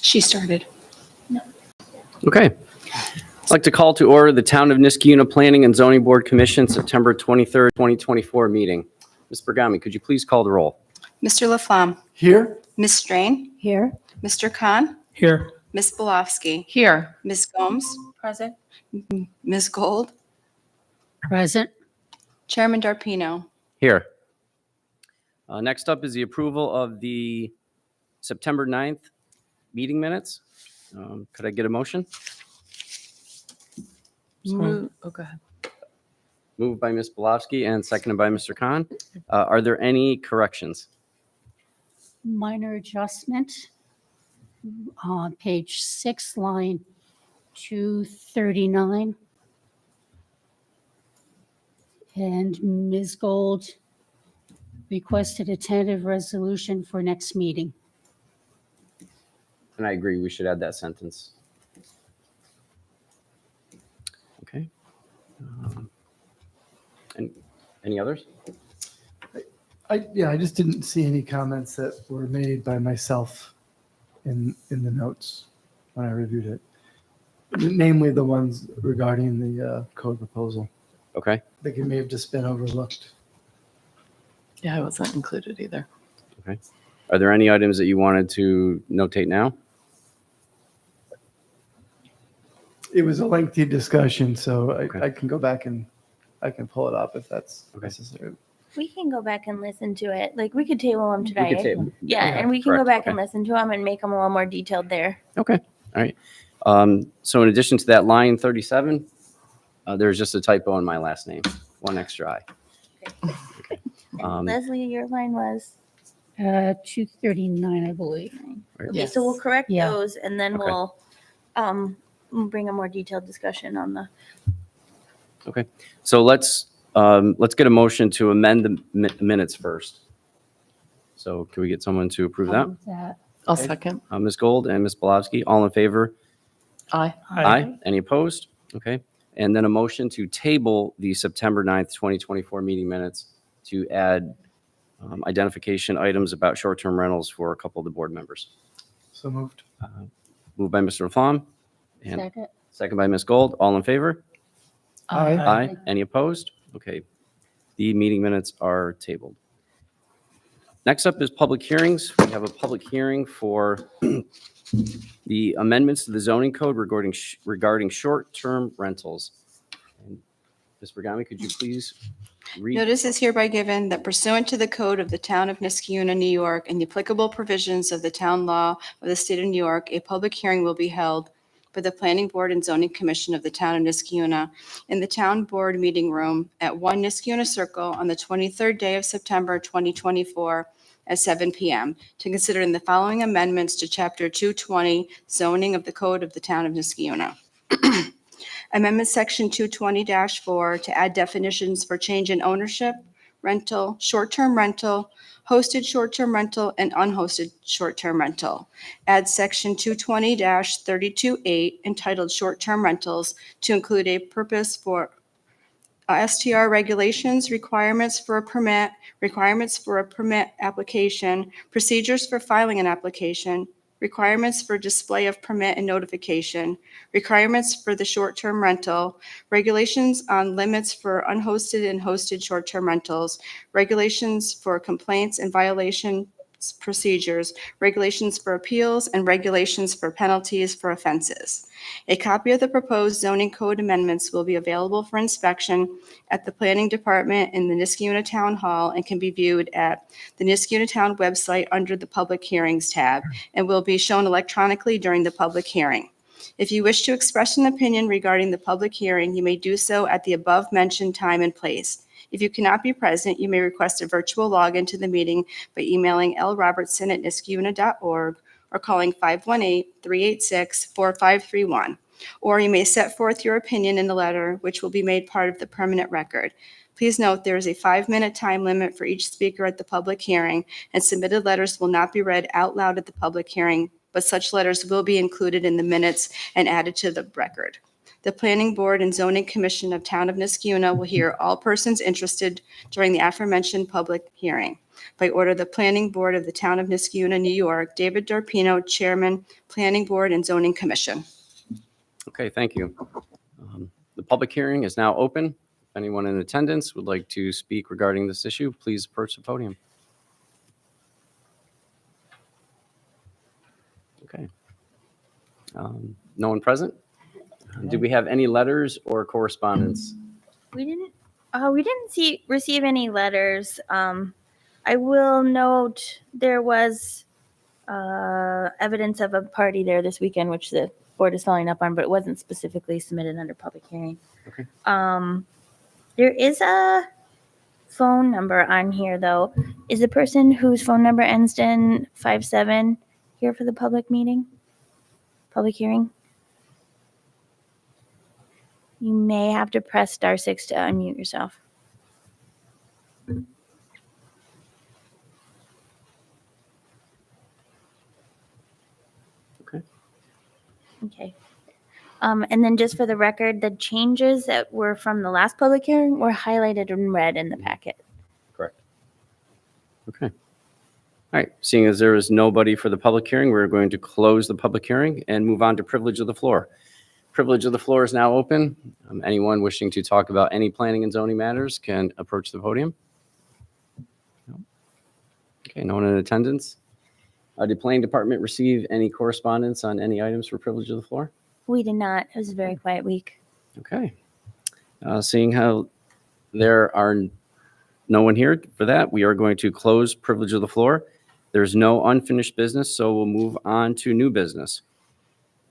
She started. Okay. I'd like to call to order the Town of Niskayuna Planning and Zoning Board Commission September 23rd, 2024 meeting. Ms. Bergami, could you please call the roll? Mr. Laflamme. Here. Ms. Strain. Here. Mr. Khan. Here. Ms. Belofsky. Here. Ms. Gomes. Present. Ms. Gold. Present. Chairman Darpino. Here. Next up is the approval of the September 9th meeting minutes. Could I get a motion? Oh, go ahead. Moved by Ms. Belofsky and seconded by Mr. Khan. Are there any corrections? Minor adjustment on page 6, line 239. And Ms. Gold requested a tentative resolution for next meeting. And I agree, we should add that sentence. Okay. And any others? I just didn't see any comments that were made by myself in the notes when I reviewed it. Namely the ones regarding the code proposal. Okay. I think it may have just been overlooked. Yeah, I wasn't included either. Okay. Are there any items that you wanted to notate now? It was a lengthy discussion, so Okay. I can go back and I can pull it up if that's Okay. necessary. We can go back and listen to it. Like we could table them We today. could table. Yeah, and we can go correct, back okay. and listen to them and make them a little more detailed there. Okay, all right. So in addition to that line 37, there's just a typo in my last name, one extra I. Okay. Leslie, your line was. 239, I believe. Right. Okay, so we'll correct Yeah. those and then Okay. we'll bring a more detailed discussion on the. Okay, so let's get a motion to amend the minutes first. So can we get someone to approve that? I'll Okay. second. Ms. Gold and Ms. Belowski, all in favor? Aye. Aye. Any opposed? Okay. And then a motion to table the September 9th, 2024 meeting minutes to add identification items about short-term rentals for a couple of the board members. So moved. Moved by Mr. Laflamme and Second. second by Ms. Gold. All in favor? Aye. Aye. Any opposed? Okay. The meeting minutes are tabled. Next up is public hearings. We have a public hearing for the amendments to the zoning code regarding short-term rentals. And Ms. Bergami, could you please read? Notice is hereby given that pursuant to the code of the Town of Niskayuna, New York, and the applicable provisions of the town law of the state of New York, a public hearing will be held by the Planning Board and Zoning Commission of the Town of Niskayuna in the Town Board Meeting Room at 1 Niskayuna Circle on the 23rd day of September 2024 at 7 p.m. to consider the following amendments to Chapter 220 zoning of the Code of the Town of Niskayuna. Amendment Section 220-4 to add definitions for change in ownership, rental, short-term rental, hosted short-term rental, and unhosted short-term rental. Add Section 220-32.8 entitled Short-Term Rentals to include a purpose for STR regulations, requirements for a permit application, procedures for filing an application, requirements for display of permit and notification, requirements for the short-term rental, regulations on limits for unhosted and hosted short-term rentals, regulations for complaints and violation procedures, regulations for appeals, and regulations for penalties for offenses. A copy of the proposed zoning code amendments will be available for inspection at the Planning Department in the Niskayuna Town Hall and can be viewed at the Niskayuna Town website under the Public Hearings tab and will be shown electronically during the public hearing. If you wish to express an opinion regarding the public hearing, you may do so at the above-mentioned time and place. If you cannot be present, you may request a virtual login to the meeting by emailing lrobertson@niskayuna.org or calling 518-386-4531. Or you may set forth your opinion in the letter, which will be made part of the permanent record. Please note there is a 5-minute time limit for each speaker at the public hearing, and submitted letters will not be read out loud at the public hearing, but such letters will be included in the minutes and added to the record. The Planning Board and Zoning Commission of Town of Niskayuna will hear all persons interested during the aforementioned public hearing. by order of the Planning Board of the Town of Niskuna, New York. David Dorpino, Chairman, Planning Board and Zoning Commission. Okay, thank you. The public hearing is now open. If anyone in attendance would like to speak regarding this issue, please approach the podium. Okay. No one present? Do we have any letters or correspondence? We didn't receive any letters. I will note there was evidence of a party there this weekend, which the board is following up on, but it wasn't specifically submitted under public hearing. Okay. There is a phone number on here, though. Is the person whose phone number ends in 57 here for the public hearing? You may have to press *6 to unmute yourself. Okay. Okay. And then just for the record, the changes that were from the last public hearing were highlighted in red in the packet. Correct. Okay. All right, seeing as there is nobody for the public hearing, we're going to close the public hearing and move on to privilege of the floor. Privilege of the floor is now open. Anyone wishing to talk about any planning and zoning matters can approach the podium. No. Okay, no one in attendance. Did planning department receive any correspondence on any items for privilege of the floor? We did not. It was a very quiet week. Okay. Seeing how there are no one here for that, we are going to close privilege of the floor. There's no unfinished business, so we'll move on to new business.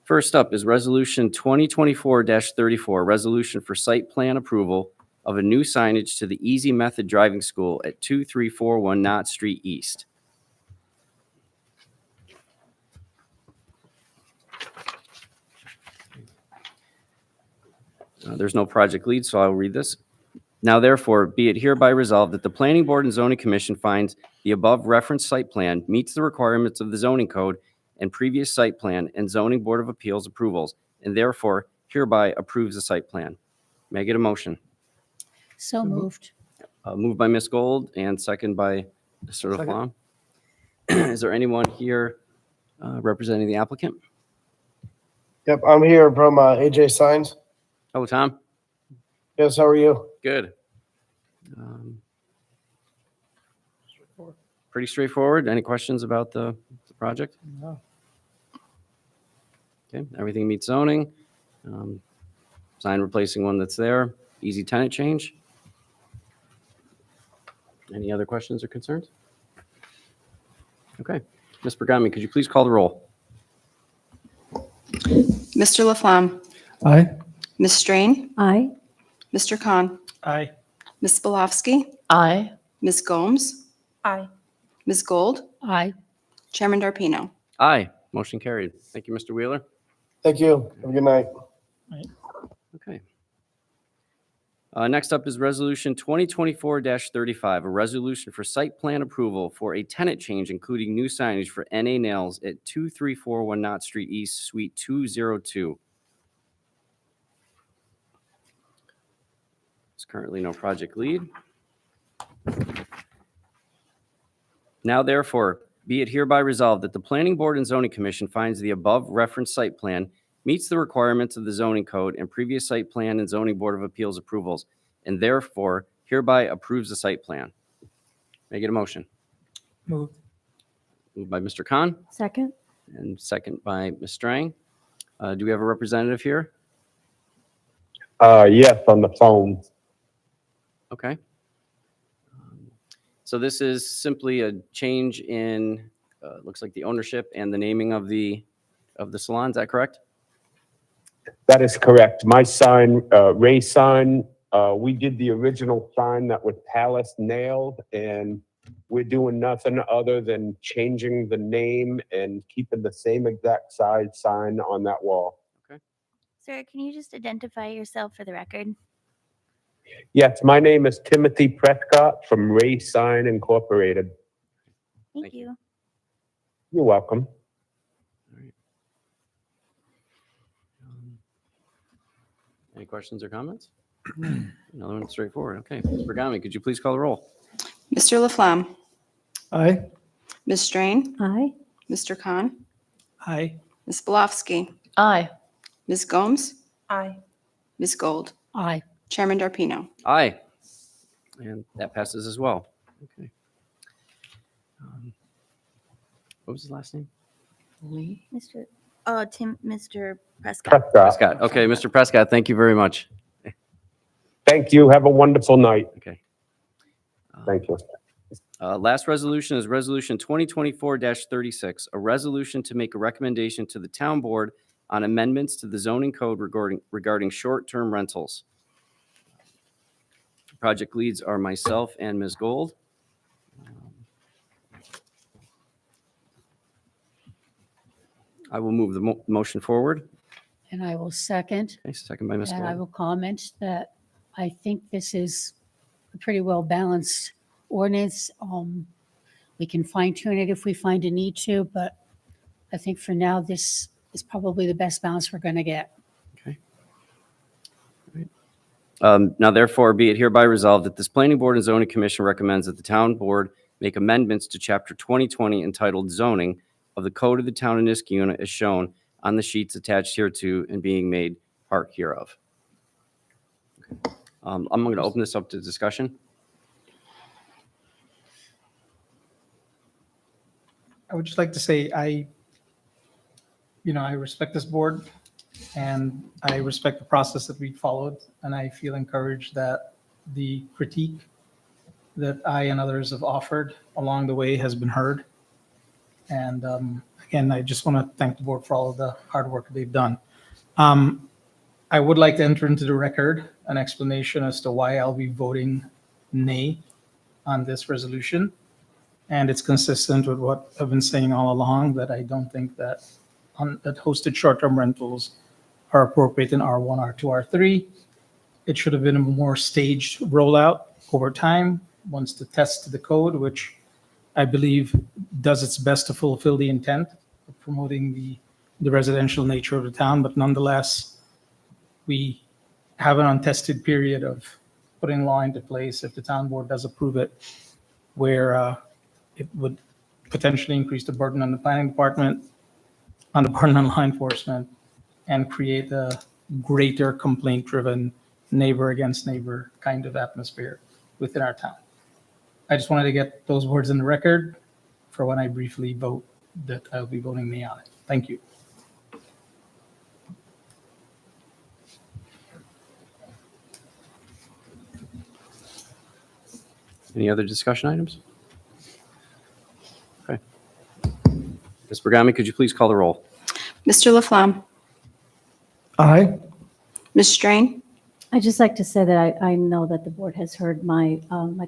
First up is Resolution 2024-34, resolution for site plan approval of a new signage to the Easy Method Driving School at 2341 Knott Street East. There's no project lead, so I'll read this. Now therefore, be it hereby resolved that the Planning Board and Zoning Commission finds the above referenced site plan meets the requirements of the zoning code and previous site plan and Zoning Board of Appeals approvals, and therefore hereby approves the site plan. May I get a motion? So moved. Moved by Ms. Gold and second by Mr. Laflamme. Is there anyone here representing the applicant? Yep, I'm here from AJ Signs. Hello, Tom. Yes, how are you? Good. Pretty straightforward. Any questions about the project? No. Okay, everything meets zoning. Sign replacing one that's there. Easy tenant change. Any other questions or concerns? Okay. Ms. Bergami, could you please call the roll? Mr. Laflamme? Aye. Ms. Strain? Aye. Mr. Khan? Aye. Ms. Spilowski? Aye. Ms. Gomes? Aye. Ms. Gold? Aye. Chairman Dorpino? Aye. Motion carried. Thank you, Mr. Wheeler. Thank you. Have a good night. Okay. Next up is Resolution 2024-35, a resolution for site plan approval for a tenant change, including new signage for NA Nails at 2341 Knott Street East, Suite 202. There's currently no project lead. Now therefore, be it hereby resolved that the Planning Board and Zoning Commission finds the above referenced site plan meets the requirements of the zoning code and previous site plan and Zoning Board of Appeals approvals, and therefore hereby approves the site plan. May I get a motion? Moved. Moved by Mr. Khan Second? and second by Ms. Strang. Do we have a representative here? Yes, on the phone. Okay. So this is simply a change in, looks like the ownership and the naming of the salon. Is that correct? That is correct. My sign, Ray sign, we did the original sign that was Palace Nailed, and we're doing nothing other than changing the name and keeping the same exact size sign on that wall. Sir, can you just identify yourself for the record? Yes, my name is Timothy Prescott from Ray Sign Incorporated. Thank Thank you. you. You're welcome. Any questions or comments? Another one straightforward. Okay. Ms. Bergami, could you please call the roll? Mr. Laflamme? Aye. Ms. Strain, Aye. Mr. Khan, Aye. Ms. Belowski, Aye. Ms. Gomes, Aye. Ms. Gold, Aye. Chairman Darpino. Aye. And that passes as well. Okay. What was his last name? Lee. Mr. Prescott. Prescott. Prescott. Okay, Mr. Prescott, thank you very much. Thank you. Have a wonderful night. Okay. Thank you. Last resolution is Resolution 2024-36, a resolution to make a recommendation to the town board on amendments to the zoning code regarding short-term rentals. Project leads are myself and Ms. Gold. I will move the motion forward. And I will second. Okay, second by Ms. And I Gold. will comment that I think this is a pretty well-balanced ordinance. We can fine-tune it if we find a need to, but I think for now, this is probably the best balance we're going to get. Now therefore be it hereby resolved that this planning board and zoning commission recommends that the town board make amendments to chapter 2020 entitled zoning of the code of the town of Niskayuna as shown on the sheets attached hereto and being made part hereof. Okay. I'm going to open this up to discussion. I would just like to say I respect this board and I respect the process that we followed. And I feel encouraged that the critique that I and others have offered along the way has been heard. And again, I just want to thank the board for all of the hard work they've done. I would like to enter into the record an explanation as to why I'll be voting nay on this resolution. And it's consistent with what I've been saying all along, that I don't think that hosted short-term rentals are appropriate in R1, R2, R3. It should have been a more staged rollout over time, once the test to the code, which I believe does its best to fulfill the intent of promoting the residential nature of the town. But nonetheless, we have an untested period of putting law into place if the town board does approve it, where it would potentially increase the burden on the planning department, on the burden on law enforcement, and create a greater complaint-driven neighbor against neighbor kind of atmosphere within our town. I just wanted to get those words in the record for when I briefly vote that I'll be voting nay on it. Thank you. Any other discussion items? Okay. Ms. Bergami, could you please call the roll? Mr. Laflamme, Aye. Ms. Strain, I'd just like to say that I know that the board has heard my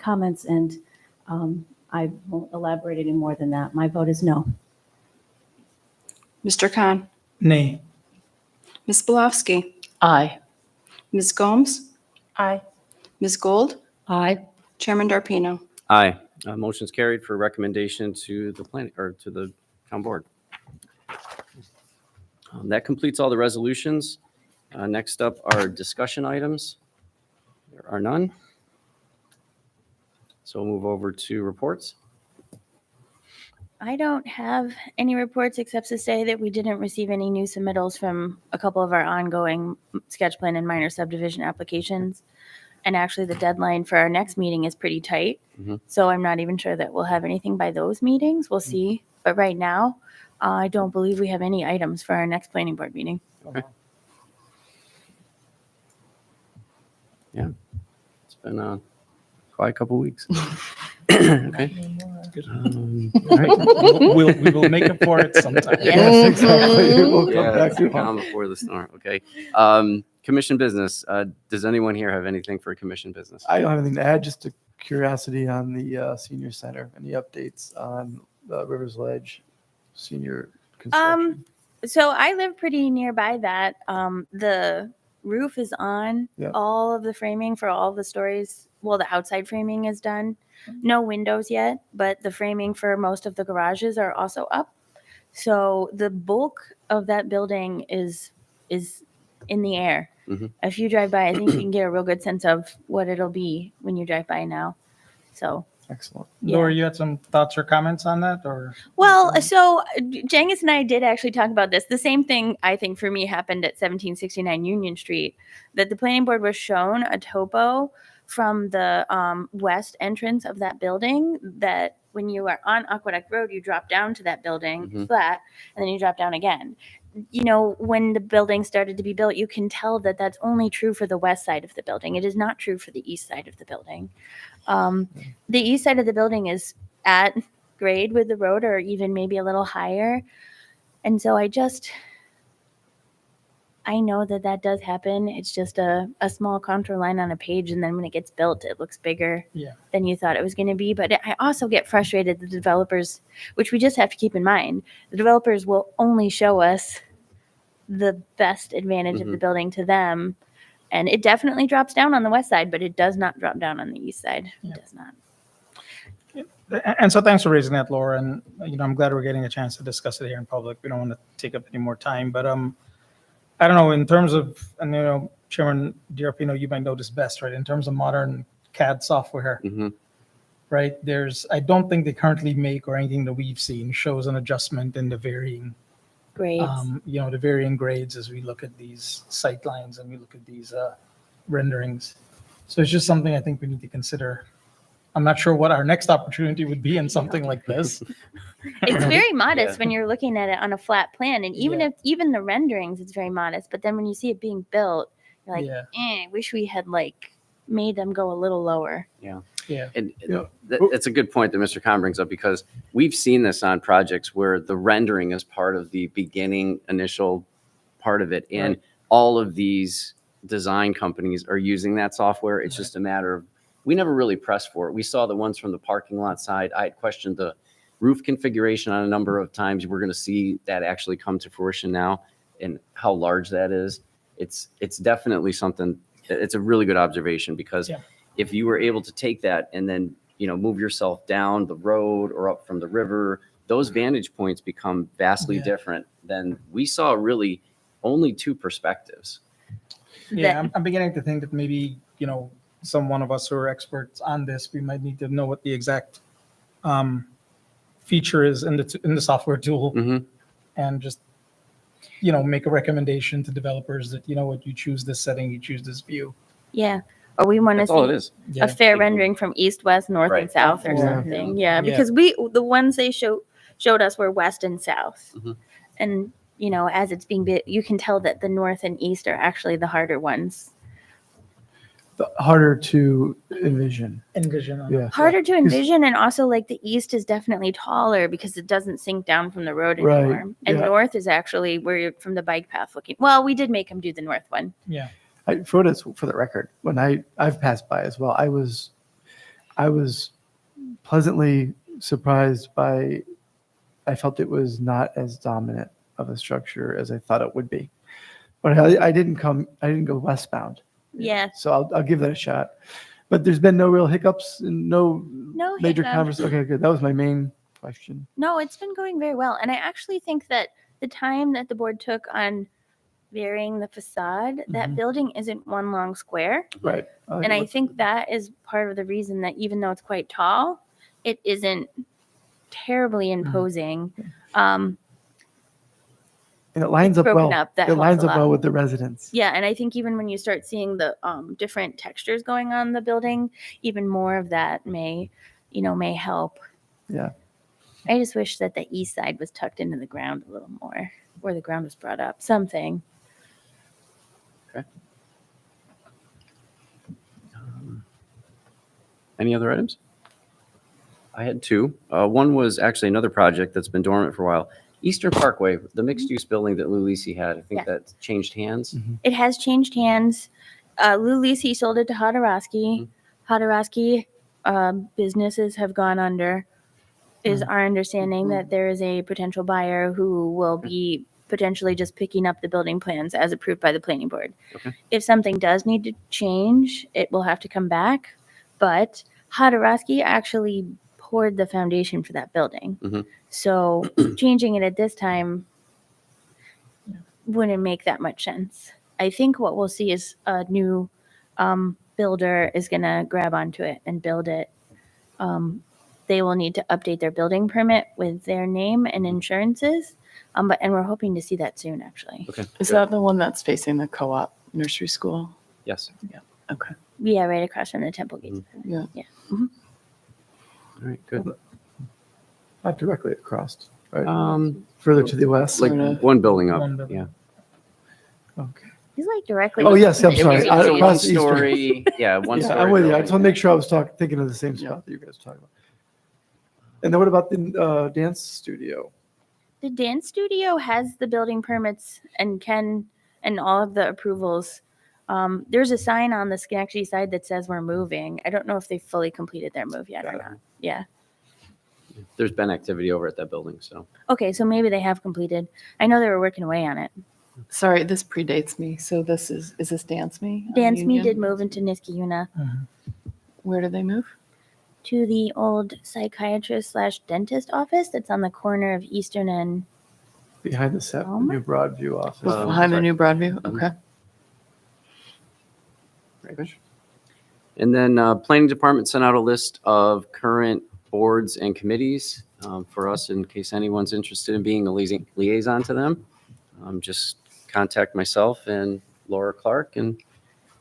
comments, and I won't elaborate any more than that. My vote is no. Mr. Khan, Nay. Ms. Belowski, Aye. Ms. Gomes, Aye. Ms. Gold, Aye. Chairman Darpino. Aye. Motion's carried for recommendation to the planning, or to the town board. That completes all the resolutions. Next up are discussion items. There are none. So we'll move over to reports. I don't have any reports except to say that we didn't receive any new submittals from a couple of our ongoing sketch plan and minor subdivision applications. And actually, the deadline for our next meeting is pretty tight. Mhm. So I'm not even sure that we'll have anything by those meetings. We'll see. But right now, I don't believe we have any items for our next planning board meeting. It's been quite a couple weeks. Okay. All right. We will make up for it sometime. Yes, exactly. We'll come Yeah, back it's to the calm before the storm. Okay. Commission business. Does anyone here have anything for commission business? I don't have anything to add, just a curiosity on the senior center. Any updates on Rivers Ledge senior construction? So I live pretty nearby that. The roof is on. Yeah. All of the framing for all the stories. Well, the outside framing is done. No windows yet, but the framing for most of the garages are also up. So the bulk of that building is in the air. Mhm. If you drive by, I think you can get a real good sense of what it'll be when you drive by now. So Excellent. Laura, you had some thoughts or comments on that, or? Well, so Jengis and I did actually talk about this. The same thing, I think, for me happened at 1769 Union Street, that the planning board was shown a topo from the west entrance of that building, that when you are on Aqueduct Road, you drop down to that building Mhm. flat, and then you drop down again. You know, when the building started to be built, you can tell that that's only true for the west side of the building. It is not true for the east side of the building. The east side of the building is at grade with the road, or even maybe a little higher. And so I know that that does happen. It's just a small contour line on a page, and then when it gets built, it looks bigger Yeah. than you thought it was going to be. But I also get frustrated that the developers, which we just have to keep in mind, the developers will only show us the best advantage of the building to them. And it definitely drops down on the west side, but it does not drop down on the east side. Yeah. It does not. And so thanks for raising that, Laura. And, I'm glad we're getting a chance to discuss it here in public. We don't want to take up any more time, but I don't know, in terms of, and Chairman DiRapino, you might know this best, right? In terms of modern CAD software, Mhm. right? I don't think they currently make, or anything that we've seen shows an adjustment in the varying, Grades. the varying grades as we look at these sight lines and we look at these renderings. So it's just something I think we need to consider. I'm not sure what our next opportunity would be in something like this. It's very modest Yeah. when you're looking at it on a flat plan, and even Yeah. if even the renderings, it's very modest. But then when you see it being built, you're like, Yeah. wish we had made them go a little lower. Yeah. And Yeah. it's a good point that Mr. Khan brings up, because we've seen this on projects where the rendering is part of the beginning initial part of it. And Right. all of these design companies are using that software. It's Right. just a matter of, we never really pressed for it. We saw the ones from the parking lot side. I had questioned the roof configuration on a number of times. We're going to see that actually come to fruition now, and how large that is. It's definitely something. It's a really good observation, because Yeah. if you were able to take that and then, move yourself down the road or up from the river, those vantage points become vastly Yeah. different than we saw. Really only two perspectives. Yeah, That- I'm beginning to think that maybe, some one of us who are experts on this, we might need to know what the exact feature is in the software tool, Mhm. and just, make a recommendation to developers that, what, you choose this setting, you choose this view. Yeah. Or we want to That's all it see is. a fair rendering from east, west, north, Right. and south, or Yeah. something. Yeah, Yeah. because the ones they showed us were west and south, Mhm. and as it's being built, you can tell that the north and east are actually the harder ones. Harder to envision. Envision. Yeah. Harder to envision, and also the east is definitely taller because it doesn't sink down from the road Right, anymore. And yeah. north is actually where you're from the bike path looking. Well, we did make them do the north one. Yeah. For the record, when I've passed by as well, I was pleasantly surprised by. I felt it was not as dominant of a structure as I thought it would be, but I didn't go westbound. Yeah. So I'll give that a shot. But there's been no real hiccups and no No major hiccups. conversation. Okay, good. That was my main question. No, it's been going very well. And I actually think that the time that the board took on varying the facade, that building isn't one long square. Right. And I think that is part of the reason that even though it's quite tall, it isn't terribly imposing. and it lines it's up broken well. up. That It helps lines a up lot. well with the residents. Yeah, and I think even when you start seeing the different textures going on the building, even more of that may help. Yeah. I just wish that the east side was tucked into the ground a little more, where the ground was brought up. Something. Any other items? I had two. One was actually another project that's been dormant for a while. Eastern Parkway, the mixed-use building that Lou Lisi had. I think Yeah. that changed hands. It has changed hands. Lou Lisi sold it to Hadarowski. Hadarowski businesses have gone under. Is our understanding that there is a potential buyer who will be potentially just picking up the building plans as approved by the planning board. Okay. If something does need to change, it will have to come back. But Hadarowski actually poured the foundation for that building. Mhm. So changing it at this time wouldn't make that much sense. I think what we'll see is a new builder is going to grab onto it and build it they will need to update their building permit with their name and insurances. And we're hoping to see that soon, actually. Okay. Is good. that the one that's facing the co-op nursery school? Yes. Okay. Yeah, right across from the Temple Gates. Yeah. All right, good. Not directly across, right? Like Further to the west? one building up, One building. yeah. Okay. He's like directly. Oh, yes, I'm It sorry. was Out a across the eastern. one-story, yeah, one Yeah, story. I'm with you. I just building. want to make sure I was thinking of the same Yeah. spot that you guys were talking about. And then what about the dance studio? The dance studio has the building permits and all of the approvals. There's a sign on the Schenectady side that says we're moving. I don't know if they fully completed their move yet or Got it. not. Yeah. There's been activity over at that building, so. Okay, so maybe they have completed. I know they were working away on it. Sorry, this predates me. So this is this Dance Me? on Dance Me Union? did move into Niskayuna Where did they move? to the old psychiatrist/dentist office that's on the corner of Eastern and Behind the set, the Palmer? new Broadview office. Behind the sorry. new Broadview? Mhm. Okay. And then Planning Department sent out a list of current boards and committees for us in case anyone's interested in being a liaison to them. Just contact myself and Laura Clark and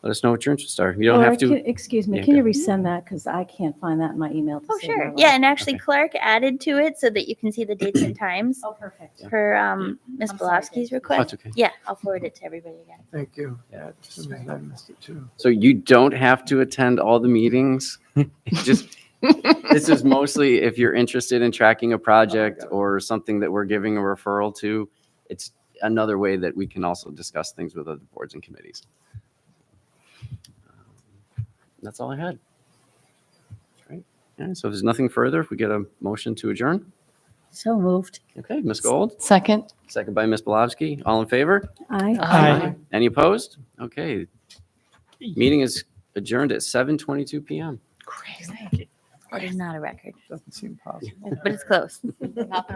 let us know what your interests are. You don't Laura, have to. Excuse me, Yeah, can you go resend that? Because I can't find that in my email. to Oh, save my sure. life. Yeah, and actually Okay. Clark added to it so that you can see the dates and times Oh, perfect. per Ms. I'm sorry, Belowski's Dave. request. That's okay. Yeah, I'll forward it to everybody again. Thank you. Yeah, for some reason I missed it too. So you don't have to attend all the meetings. Just this is mostly if you're interested in tracking a project or something that we're giving a referral to. It's another way that we can also discuss things with other boards and committees. That's all I had. Great. Yeah, so if there's nothing further, if we get a motion to adjourn. So moved. Okay, Ms. Gold, Second? second by Ms. Belowski. All in favor? Aye. Any opposed? Okay. Meeting is adjourned at 7:22 PM. Crazy. That is not a record, Doesn't seem possible. but it's close. Not the